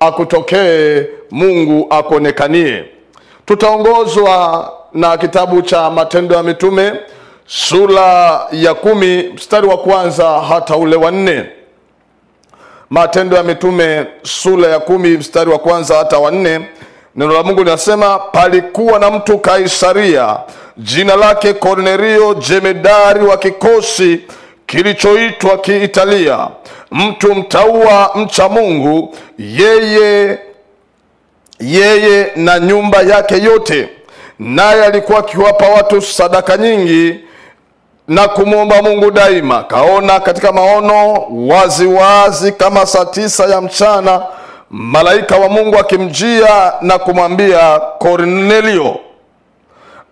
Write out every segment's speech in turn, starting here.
akutokee, Mungu akuonekanie. Tutaongozwa na kitabu cha Matendo ya Mitume sura ya 10 mstari wa kwanza hata ule wa 4. Matendo ya Mitume sura ya 10 mstari wa kwanza hata wa 4. Neno la Mungu linasema, palikuwa na mtu Kaisaria, jina lake Kornelio, jemedari wa kikosi kilichoitwa Kiitalia, mtu mtaua mcha Mungu, yeye na nyumba yake yote. Naye alikuwa akiwapa watu sadaka nyingi na kumwomba Mungu daima. Kaona katika maono wazi wazi kama saa 9 ya mchana, malaika wa Mungu akimjia na kumwambia, Kornelio.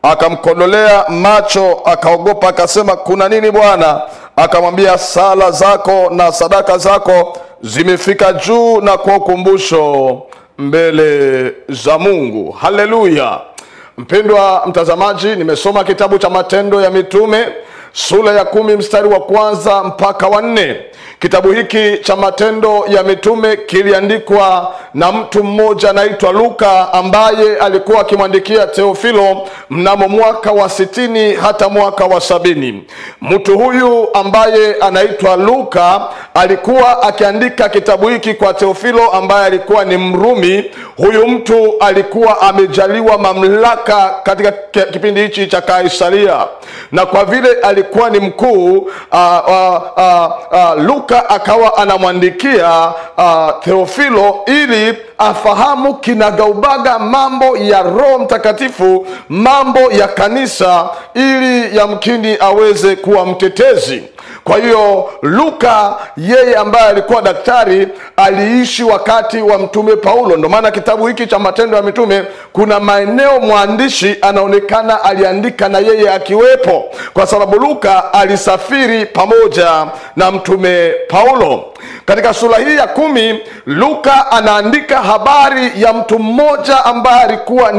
Akamkodolea macho, akaogopa, akasema, kuna nini Bwana? Akamwambia, sala zako na sadaka zako zimefika juu na kwa ukumbusho mbele za Mungu. Haleluya. Mpendwa mtazamaji, nimesoma kitabu cha Matendo ya Mitume sura ya 10 mstari wa kwanza mpaka wa 4. Kitabu hiki cha Matendo ya Mitume kiliandikwa na mtu mmoja anaitwa Luka, ambaye alikuwa akimwandikia Theofilo mnamo mwaka wa 60 hata mwaka wa 70. Mtu huyu ambaye anaitwa Luka alikuwa akiandika kitabu hiki kwa Theofilo ambaye alikuwa ni Mrumi. Huyu mtu alikuwa amejaliwa mamlaka katika kipindi hichi cha Kaisaria, na kwa vile alikuwa ni mkuu, Luka akawa anamwandikia Theofilo ili afahamu kinagaubaga mambo ya Roho Mtakatifu, mambo ya kanisa, ili yamkini aweze kuwa mtetezi. Kwa hiyo Luka, yeye ambaye alikuwa daktari, aliishi wakati wa mtume Paulo. Ndio maana kitabu hiki cha Matendo ya Mitume kuna maeneo mwandishi anaonekana aliandika na yeye akiwepo, kwa sababu Luka alisafiri pamoja na mtume Paulo. Katika sura hii ya 10 Luka anaandika habari ya mtu mmoja ambaye alikuwa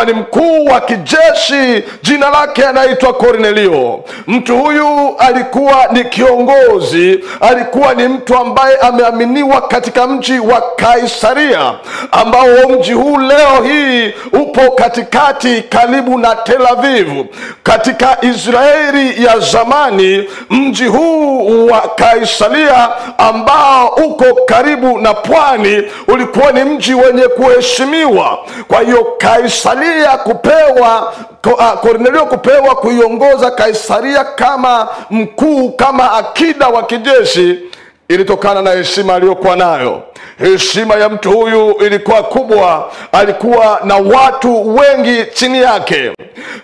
ni mkuu wa kijeshi. Jina lake anaitwa Kornelio. Mtu huyu alikuwa ni kiongozi, alikuwa ni mtu ambaye ameaminiwa katika mji wa Kaisaria, ambao mji huu leo hii upo katikati karibu na Tel Aviv. Katika Israeli ya zamani, mji huu wa Kaisaria ambao uko karibu na pwani ulikuwa ni mji wenye kuheshimiwa. Kwa hiyo Kaisaria Kornelio kupewa kuiongoza Kaisaria kama mkuu, kama akida wa kijeshi, ilitokana na heshima aliyokuwa nayo. Heshima ya mtu huyu ilikuwa kubwa, alikuwa na watu wengi chini yake.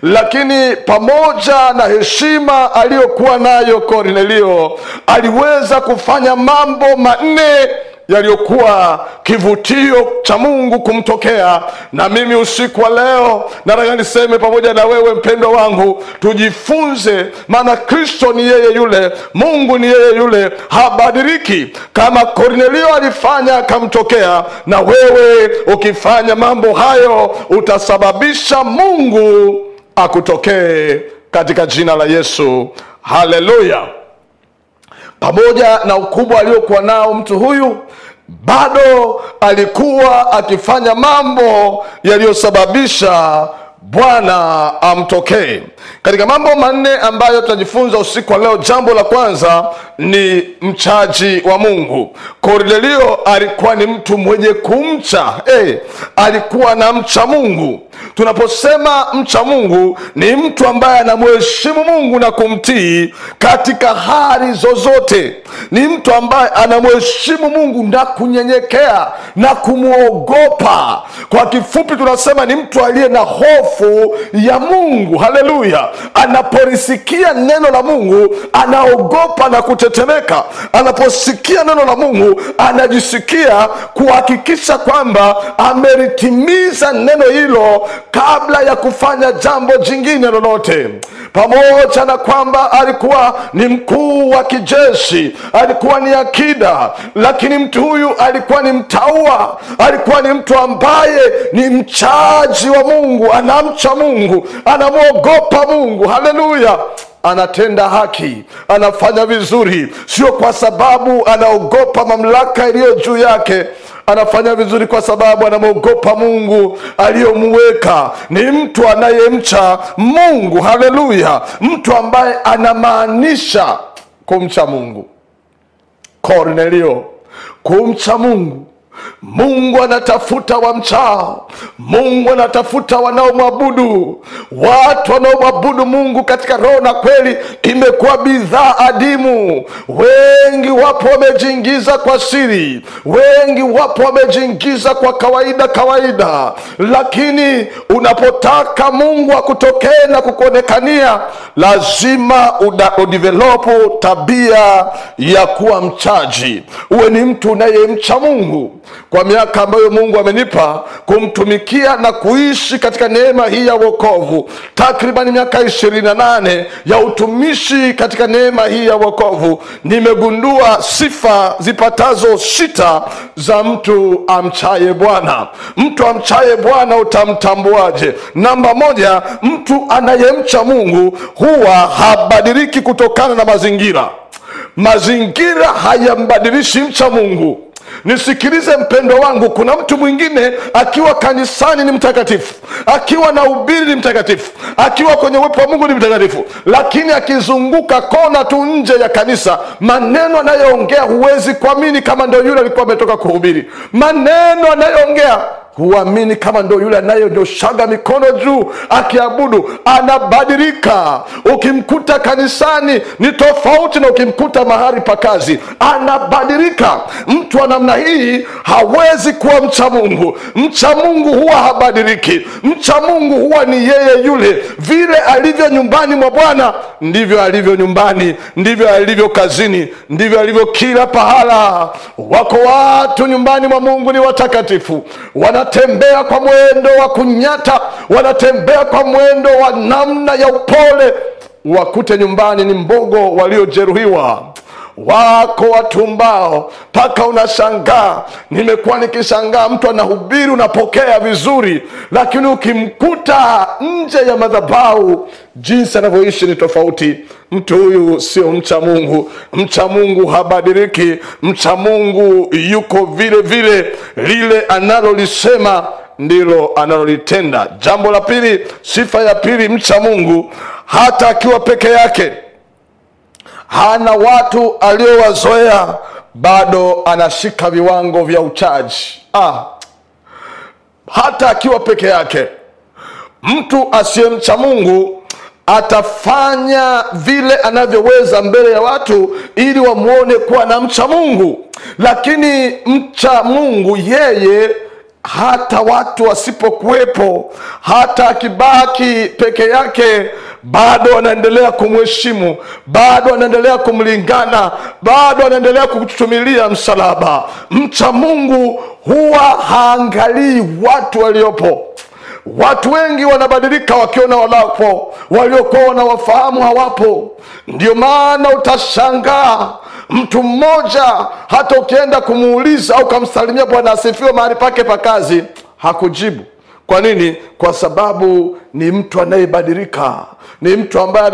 Lakini pamoja na heshima aliyokuwa nayo, Kornelio aliweza kufanya mambo 4 yaliyokuwa kivutio cha Mungu kumtokea. Na mimi usiku wa leo nataka niseme pamoja na wewe mpendwa wangu, tujifunze, maana Kristo ni yeye yule, Mungu ni yeye yule, habadiliki. Kama Kornelio alifanya akamtokea, na wewe ukifanya mambo hayo utasababisha Mungu akutokee katika jina la Yesu. Haleluya. Pamoja na ukubwa aliokuwa nao mtu huyu, bado alikuwa akifanya mambo yaliyosababisha Bwana amtokee. Katika mambo 4 ambayo tutajifunza usiku wa leo, jambo la kwanza ni mchaji wa Mungu. Kornelio alikuwa ni mtu mwenye kumcha. Alikuwa na mcha Mungu. Tunaposema mcha Mungu, ni mtu ambaye anamheshimu Mungu na kumtii katika hali zozote. Ni mtu ambaye anamheshimu Mungu na kunyenyekea na kumuogopa. Kwa kifupi tunasema ni mtu aliye na hofu ya Mungu. Haleluya. Anapolisikia neno la Mungu anaogopa na kutetemeka. Anaposikia neno la Mungu anajisikia kuhakikisha kwamba amelitimiza neno hilo kabla ya kufanya jambo jingine lolote. Pamoja na kwamba alikuwa ni mkuu wa kijeshi, alikuwa ni akida, lakini mtu huyu alikuwa ni mtaua. Alikuwa ni mtu ambaye ni mchaji wa Mungu, anamcha Mungu, anamwogopa Mungu. Haleluya. anatenda haki, anafanya vizuri, sio kwa sababu anaogopa mamlaka iliyo juu yake. Anafanya vizuri kwa sababu anamuogopa Mungu aliyomweka. Ni mtu anayemcha Mungu. Haleluya! Mtu ambaye anamaanisha kumcha Mungu. Kornelio, kumcha Mungu. Mungu anatafuta wamchao. Mungu anatafuta wanaomwabudu. Watu wanaomwabudu Mungu katika roho na kweli imekuwa bidhaa adimu. Wengi wapo wamejiingiza kwa siri, wengi wapo wamejiingiza kwa kawaida. Lakini unapotaka Mungu akutokee na kukuonekania, lazima udevelop tabia ya kuwa mchaji. Uwe ni mtu unayemcha Mungu. Kwa miaka ambayo Mungu amenipa kumtumikia na kuishi katika neema hii ya wokovu, takriban miaka 28 ya utumishi katika neema hii ya wokovu, nimegundua sifa zipatazo 6 za mtu amchaye Bwana. Mtu amchaye Bwana utamtambuaje? Namba 1, mtu anayemcha Mungu huwa habadiliki kutokana na mazingira. Mazingira hayambadilishi mcha Mungu. Nisikilize mpendo wangu, kuna mtu mwingine akiwa kanisani ni mtakatifu, akiwa na ubiri ni mtakatifu, akiwa kwenye uwepo wa Mungu ni mtakatifu, lakini akizunguka kona tu nje ya kanisa, maneno anayoongea huwezi kuamini kama ndio yule alikuwa ametoka kuhubiri. Maneno anayoongea huamini kama ndio yule anayonyoshaga mikono juu akiabudu. Anabadilika. Ukimkuta kanisani ni tofauti na ukimkuta mahali pa kazi. Anabadilika. Mtu wa namna hii hawezi kuwa mcha Mungu. Mcha Mungu huwa habadiliki. Mcha Mungu huwa ni yeye yule. Vile alivyo nyumbani mwa Bwana ndivyo alivyo nyumbani, ndivyo alivyo kazini, ndivyo alivyo kila pahala. Wako watu nyumbani mwa Mungu ni watakatifu, wanatembea kwa mwendo wa kunyata, wanatembea kwa mwendo wa namna ya upole. Wakute nyumbani ni mbogo waliojeruhiwa. Wako watumbao paka unashangaa. Nimekuwa nikishangaa, mtu anahubiri unapokea vizuri, lakini ukimkuta nje ya madhabahu jinsi anavyoishi ni tofauti. Mtu huyu sio mcha Mungu. Mcha Mungu habadiliki. Mcha Mungu yuko vile vile, lile analolisema ndilo analolitenda. Jambo la pili, sifa ya pili, mcha Mungu hata akiwa peke yake, hana watu aliowazoea, bado anashika viwango vya uchaji. Hata akiwa peke yake, mtu asiyemcha Mungu atafanya vile anavyoweza mbele ya watu ili wamuone kuwa na mcha Mungu. Lakini mcha Mungu yeye, hata watu wasipokuwepo, hata akibaki peke yake, bado anaendelea kumheshimu, bado anaendelea kumlingana, bado anaendelea kutumilia msalaba. Mcha Mungu huwa haangalii watu waliopo. Watu wengi wanabadilika wakiona walapo, waliokuwa wanawafahamu hawapo. Ndio maana utashangaa mtu mmoja hata ukienda kumuuliza au kumsalimia Bwana asifiwe mahali pake pa kazi, hakujibu. Kwa nini? Kwa sababu ni mtu anayebadilika. Ni mtu ambaye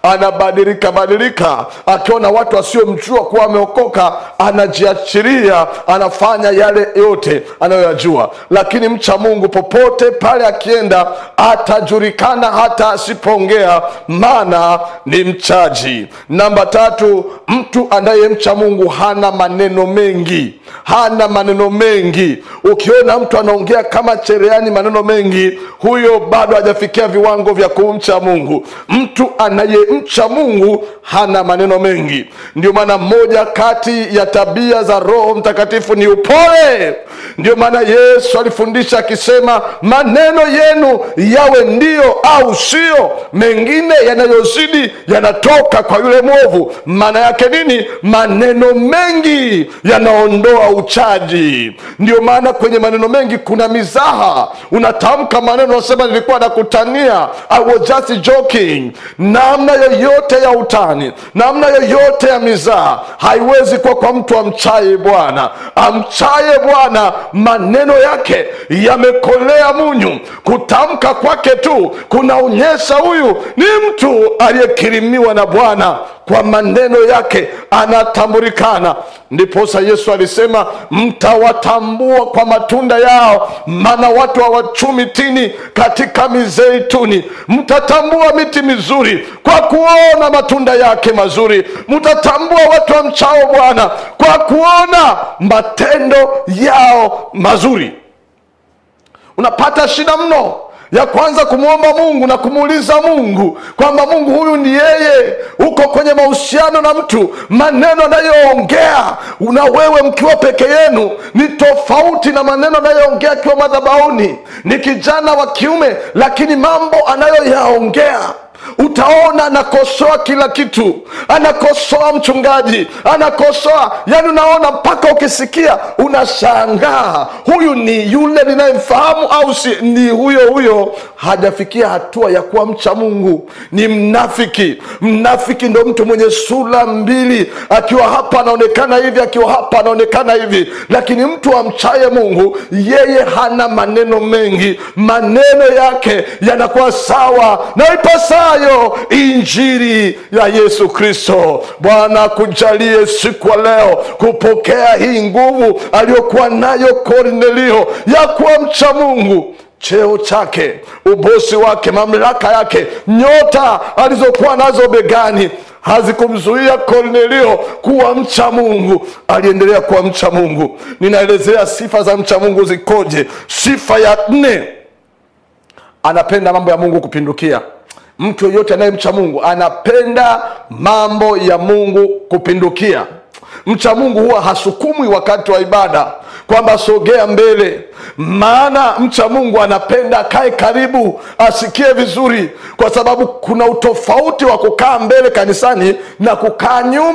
anabadilika. Akiona watu wasiomjua kuwa ameokoka, anajiachilia, anafanya yale yote anayoyajua. Lakini mcha Mungu popote pale akienda atajulikana hata asipoongea, maana ni mchaji. Namba 3, mtu anayemcha Mungu hana maneno mengi. Hana maneno mengi. Ukiona mtu anaongea kama cherehani maneno mengi, huyo bado hajafikia viwango vya kumcha Mungu. Mtu anayemcha Mungu hana maneno mengi. Ndio maana moja kati ya tabia za Roho Mtakatifu ni upole. Ndio maana Yesu alifundisha akisema, maneno yenu yawe ndio au sio, mengine yanayozidi yanatoka kwa yule mwovu. Maana yake nini? Maneno mengi yanaondoa uchaji. Ndio maana kwenye maneno mengi kuna mizaha. Unatamka maneno unasema, nilikuwa nakutania, I was just joking, namna yoyote ya utani, namna yoyote ya mizaa haiwezi kuwa kwa mtu amchaye Bwana. Amchaye Bwana, maneno yake yamekolea munyu. Kutamka kwake tu kunaonyesha huyu ni mtu aliyekirimiwa na Bwana. Kwa maneno yake anatambulikana. Ndiposa Yesu alisema, mtawatambua kwa matunda yao, maana watu hawachumi tini katika mizeituni. Mtatambua miti mizuri kwa kuona matunda yake mazuri. Mtatambua watu wamchao Bwana kwa kuona matendo yao mazuri. Unapata shida mno ya kwanza kumuomba Mungu na kumuuliza Mungu kwamba Mungu, huyu ni yeye. Uko kwenye mahusiano na mtu, maneno anayoongea na wewe mkiwa peke yenu ni tofauti na maneno anayoongea akiwa madhabahuni. Ni kijana wa kiume, lakini mambo anayoyaongea utaona anakosoa kila kitu. Anakosoa mchungaji, anakosoa, yani unaona mpaka ukisikia unashangaa, huyu ni yule ninayemfahamu au si ni huyo? Hajafikia hatua ya kuwa mcha Mungu, ni mnafiki. Mnafiki ndo mtu mwenye sura mbili, akiwa hapa anaonekana hivi, akiwa hapa anaonekana hivi. Lakini mtu amchaye Mungu, yeye hana maneno mengi, maneno yake yanakuwa sawa na ipasayo injili ya Yesu Kristo. Bwana kujalie siku wa leo kupokea hii nguvu aliyokuwa nayo Kornelio ya kuwa mcha Mungu. Cheo chake, ubosi wake, mamlaka yake, nyota alizokuwa nazo begani hazikumzuia Kornelio kuwa mcha Mungu. Aliendelea kuwa mcha Mungu. Ninaelezea sifa za mcha Mungu zikoje. Sifa ya 4, anapenda mambo ya Mungu kupindukia. Mtu yoyote anayemcha Mungu anapenda mambo ya Mungu kupindukia. Mcha Mungu huwa hasukumwi wakati wa ibada kwamba sogea mbele, maana mcha Mungu anapenda akae karibu, asikie vizuri, kwa sababu kuna utofauti wa kukaa mbele kanisani na kukaa nyuma.